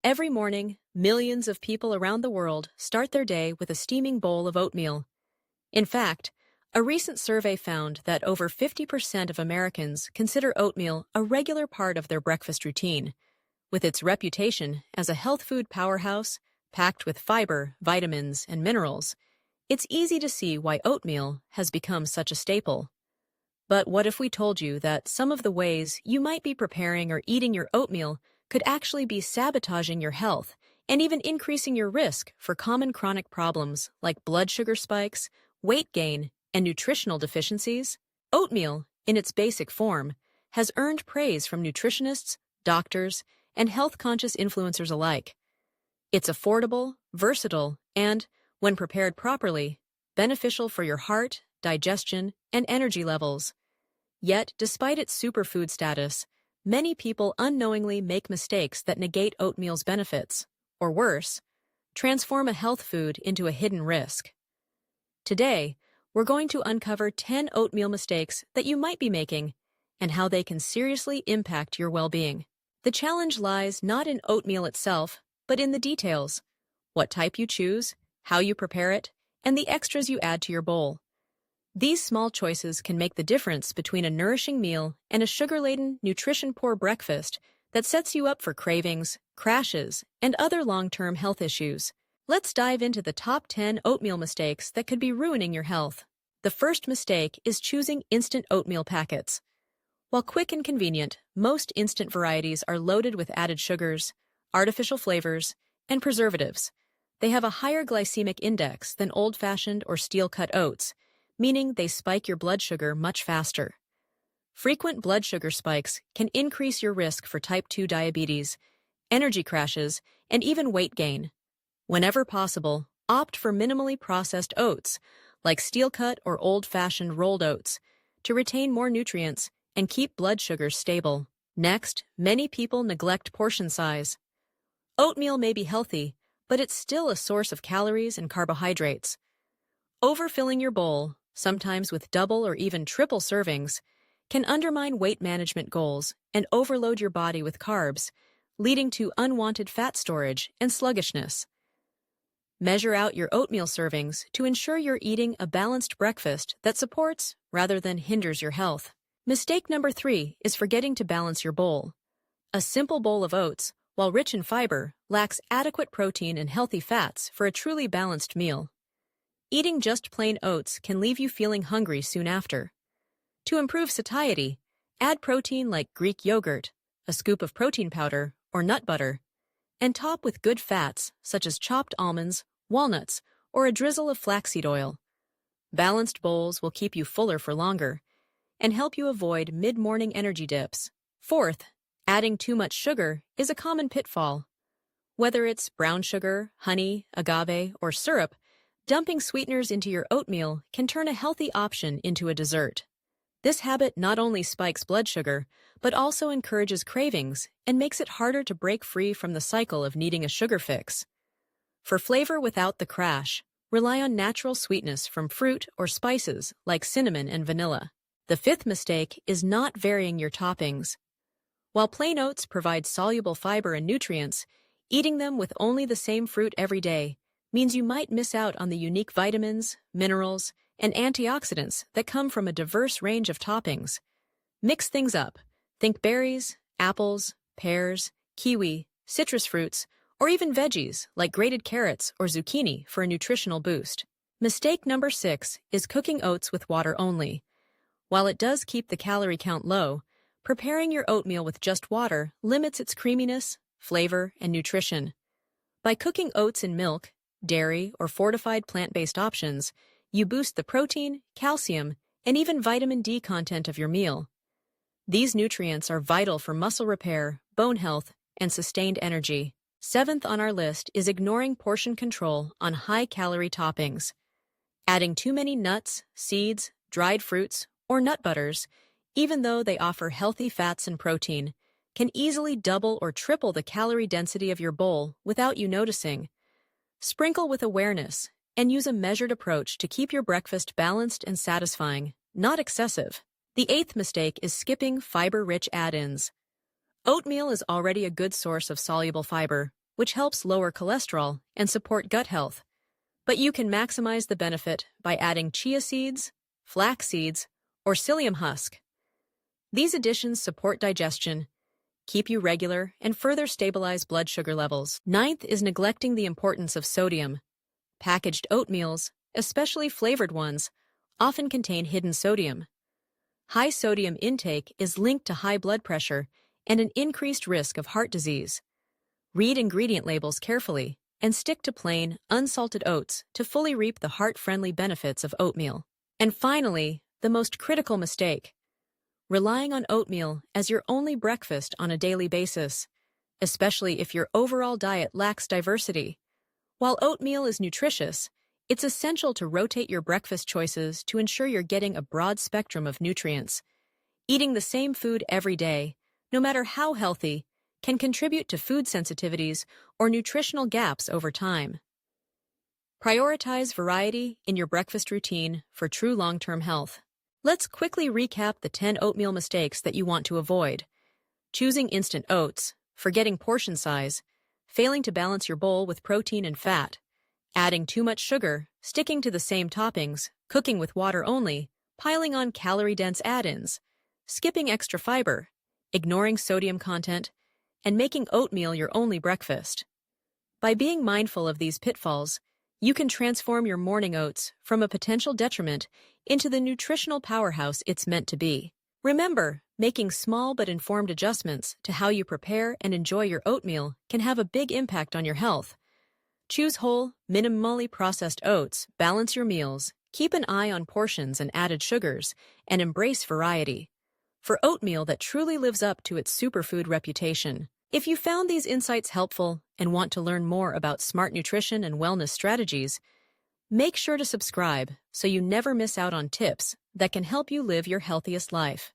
Every morning, millions of people around the world start their day with a steaming bowl of oatmeal. In fact, a recent survey found that over 50% of Americans consider oatmeal a regular part of their breakfast routine. With its reputation as a health food powerhouse, packed with fiber, vitamins, and minerals, it's easy to see why oatmeal has become such a staple. But what if we told you that some of the ways you might be preparing or eating your oatmeal could actually be sabotaging your health and even increasing your risk for common chronic problems like blood sugar spikes, weight gain, and nutritional deficiencies? Oatmeal, in its basic form, has earned praise from nutritionists, doctors, and health-conscious influencers alike. It's affordable, versatile, and, when prepared properly, beneficial for your heart, digestion, and energy levels. Yet, despite its superfood status, many people unknowingly make mistakes that negate oatmeal's benefits, or worse, transform a health food into a hidden risk. Today, we're going to uncover 10 oatmeal mistakes that you might be making and how they can seriously impact your well-being. The challenge lies not in oatmeal itself, but in the details: what type you choose, how you prepare it, and the extras you add to your bowl. These small choices can make the difference between a nourishing meal and a sugar-laden, nutrition-poor breakfast that sets you up for cravings, crashes, and other long-term health issues. Let's dive into the top 10 oatmeal mistakes that could be ruining your health. The first mistake is choosing instant oatmeal packets. While quick and convenient, most instant varieties are loaded with added sugars, artificial flavors, and preservatives. They have a higher glycemic index than old-fashioned or steel-cut oats, meaning they spike your blood sugar much faster. Frequent blood sugar spikes can increase your risk for type 2 diabetes, energy crashes, and even weight gain. Whenever possible, opt for minimally processed oats, like steel-cut or old-fashioned rolled oats, to retain more nutrients and keep blood sugars stable. Next, many people neglect portion size. Oatmeal may be healthy, but it's still a source of calories and carbohydrates. Overfilling your bowl, sometimes with double or even triple servings, can undermine weight management goals and overload your body with carbs, leading to unwanted fat storage and sluggishness. Measure out your oatmeal servings to ensure you're eating a balanced breakfast that supports rather than hinders your health. Mistake number 3 is forgetting to balance your bowl. A simple bowl of oats, while rich in fiber, lacks adequate protein and healthy fats for a truly balanced meal. Eating just plain oats can leave you feeling hungry soon after. To improve satiety, add protein like Greek yogurt, a scoop of protein powder, or nut butter, and top with good fats such as chopped almonds, walnuts, or a drizzle of flaxseed oil. Balanced bowls will keep you fuller for longer and help you avoid mid-morning energy dips. Fourth, adding too much sugar is a common pitfall. Whether it's brown sugar, honey, agave, or syrup, dumping sweeteners into your oatmeal can turn a healthy option into a dessert. This habit not only spikes blood sugar, but also encourages cravings and makes it harder to break free from the cycle of needing a sugar fix. For flavor without the crash, rely on natural sweetness from fruit or spices like cinnamon and vanilla. The fifth mistake is not varying your toppings. While plain oats provide soluble fiber and nutrients, eating them with only the same fruit every day means you might miss out on the unique vitamins, minerals, and antioxidants that come from a diverse range of toppings. Mix things up. Think berries, apples, pears, kiwi, citrus fruits, or even veggies like grated carrots or zucchini for a nutritional boost. Mistake number 6 is cooking oats with water only. While it does keep the calorie count low, preparing your oatmeal with just water limits its creaminess, flavor, and nutrition. By cooking oats in milk, dairy, or fortified plant-based options, you boost the protein, calcium, and even vitamin D content of your meal. These nutrients are vital for muscle repair, bone health, and sustained energy. Seventh on our list is ignoring portion control on high-calorie toppings. Adding too many nuts, seeds, dried fruits, or nut butters, even though they offer healthy fats and protein, can easily double or triple the calorie density of your bowl without you noticing. Sprinkle with awareness and use a measured approach to keep your breakfast balanced and satisfying, not excessive. The 8th mistake is skipping fiber-rich add-ins. Oatmeal is already a good source of soluble fiber, which helps lower cholesterol and support gut health. But you can maximize the benefit by adding chia seeds, flax seeds, or psyllium husk. These additions support digestion, keep you regular, and further stabilize blood sugar levels. Ninth is neglecting the importance of sodium. Packaged oatmeals, especially flavored ones, often contain hidden sodium. High sodium intake is linked to high blood pressure and an increased risk of heart disease. Read ingredient labels carefully and stick to plain, unsalted oats to fully reap the heart-friendly benefits of oatmeal. And finally, the most critical mistake: relying on oatmeal as your only breakfast on a daily basis, especially if your overall diet lacks diversity. While oatmeal is nutritious, it's essential to rotate your breakfast choices to ensure you're getting a broad spectrum of nutrients. Eating the same food every day, no matter how healthy, can contribute to food sensitivities or nutritional gaps over time. Prioritize variety in your breakfast routine for true long-term health. Let's quickly recap the 10 oatmeal mistakes that you want to avoid. Choosing instant oats, forgetting portion size, failing to balance your bowl with protein and fat, adding too much sugar, sticking to the same toppings, cooking with water only, piling on calorie-dense add-ins, skipping extra fiber, ignoring sodium content, and making oatmeal your only breakfast. By being mindful of these pitfalls, you can transform your morning oats from a potential detriment into the nutritional powerhouse it's meant to be. Remember, making small but informed adjustments to how you prepare and enjoy your oatmeal can have a big impact on your health. Choose whole, minimally processed oats, balance your meals, keep an eye on portions and added sugars, and embrace variety for oatmeal that truly lives up to its superfood reputation. If you found these insights helpful and want to learn more about smart nutrition and wellness strategies, make sure to subscribe so you never miss out on tips that can help you live your healthiest life.